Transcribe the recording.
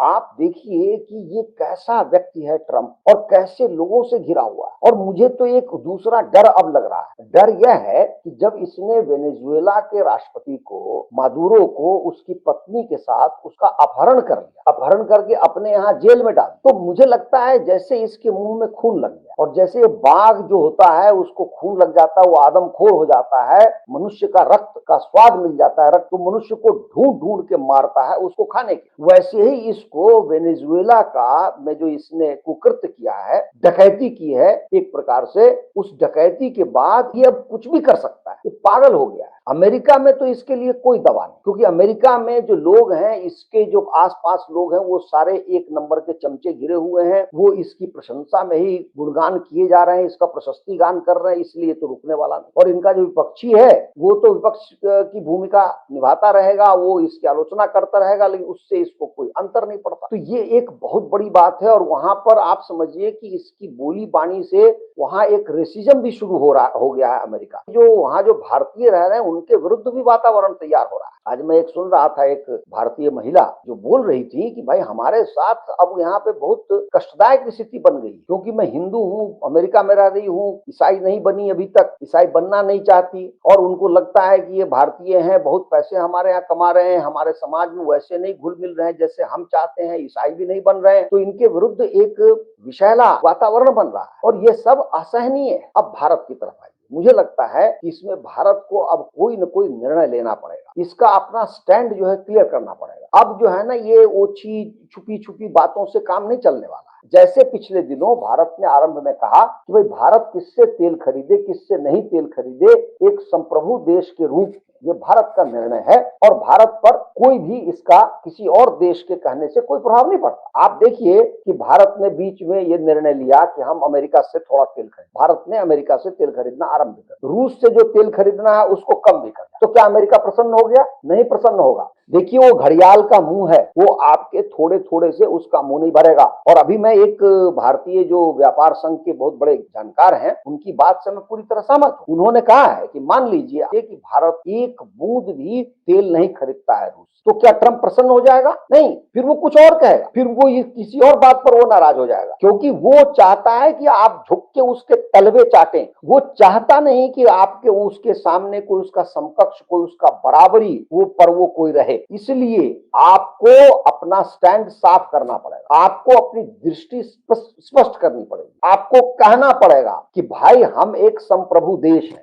आप देखिए कि ये कैसा व्यक्ति है ट्रंप और कैसे लोगों से घिरा हुआ है। और मुझे तो एक दूसरा डर अब लग रहा है। डर यह है कि जब इसने वेनेजुएला के राष्ट्रपति को, मादुरो को, उसकी पत्नी के साथ उसका अपहरण कर लिया, अपहरण करके अपने यहाँ जेल में डाल, तो मुझे लगता है जैसे इसके मुंह में खून लग गया। और जैसे बाघ जो होता है उसको खून लग जाता है, वो आदमखोर हो जाता है, मनुष्य का रक्त का स्वाद मिल जाता है, रक्त तो मनुष्य को ढूंढ ढूंढ के मारता है उसको खाने के, वैसे ही इसको वेनेजुएला का में जो इसने कुकृत्य किया है, डकैती की है, एक प्रकार से उस डकैती के बाद ये अब कुछ भी कर सकता है। ये पागल हो गया है। अमेरिका में तो इसके लिए कोई दवा नहीं, क्योंकि अमेरिका में जो लोग हैं, इसके जो आसपास लोग हैं, वो सारे एक नंबर के चमचे घिरे हुए हैं। वो इसकी प्रशंसा में ही गुणगान किए जा रहे हैं, इसका प्रशस्ति गान कर रहे हैं, इसलिए तो रुकने वाला नहीं। और इनका जो विपक्षी है वो तो विपक्ष की भूमिका निभाता रहेगा, वो इसकी आलोचना करता रहेगा, लेकिन उससे इसको कोई अंतर नहीं पड़ता। तो ये एक बहुत बड़ी बात है। और वहां पर आप समझिए कि इसकी बोली बाणी से वहां एक रेसिज्म भी शुरू हो गया है। अमेरिका जो वहां जो भारतीय रह रहे हैं उनके विरुद्ध भी वातावरण तैयार हो रहा है। आज मैं एक सुन रहा था, एक भारतीय महिला जो बोल रही थी कि भाई हमारे साथ अब यहाँ पे बहुत कष्टदायक स्थिति बन गई, क्योंकि मैं हिंदू हूँ, अमेरिका में रह रही हूँ, ईसाई नहीं बनी अभी तक, ईसाई बनना नहीं चाहती, और उनको लगता है कि ये भारतीय हैं, बहुत पैसे हमारे यहाँ कमा रहे हैं, हमारे समाज में वैसे नहीं घुल मिल रहे हैं जैसे हम चाहते हैं, ईसाई भी नहीं बन रहे हैं, तो इनके विरुद्ध एक विषैला वातावरण बन रहा है। और ये सब असहनीय है। अब भारत की तरफ आइए, मुझे लगता है कि इसमें भारत को अब कोई न कोई निर्णय लेना पड़ेगा, इसका अपना स्टैंड जो है क्लियर करना पड़ेगा। अब जो है ना, ये ओछी छुपी छुपी बातों से काम नहीं चलने वाला है। जैसे पिछले दिनों भारत ने आरंभ में कहा कि भाई भारत किससे तेल खरीदे, किससे नहीं तेल खरीदे, एक संप्रभु देश के रूप में ये भारत का निर्णय है, और भारत पर कोई भी इसका किसी और देश के कहने से कोई प्रभाव नहीं पड़ता। आप देखिए कि भारत ने बीच में ये निर्णय लिया कि हम अमेरिका से थोड़ा तेल खरीद, भारत ने अमेरिका से तेल खरीदना आरंभ कर, रूस से जो तेल खरीदना है उसको कम भी कर, तो क्या अमेरिका प्रसन्न हो गया? नहीं प्रसन्न होगा। देखिए वो घड़ियाल का मुंह है, वो आपके थोड़े थोड़े से उसका मुंह नहीं भरेगा। और अभी मैं एक भारतीय जो व्यापार संघ के बहुत बड़े जानकार हैं, उनकी बात से मैं पूरी तरह सहमत हूं। उन्होंने कहा है कि मान लीजिए कि भारत एक बूंद भी तेल नहीं खरीदता है रूस, तो क्या ट्रंप प्रसन्न हो जाएगा? नहीं, फिर वो कुछ और कहेगा, फिर वो किसी और बात पर वो नाराज हो जाएगा, क्योंकि वो चाहता है कि आप झुक के उसके तलवे चाटें। वो चाहता नहीं कि आपके उसके सामने कोई उसका समकक्ष, कोई उसका बराबरी वो पर वो कोई रहे। इसलिए आपको अपना स्टैंड साफ करना पड़ेगा, आपको अपनी दृष्टि स्पष्ट करनी पड़ेगी, आपको कहना पड़ेगा कि भाई हम एक संप्रभु देश हैं,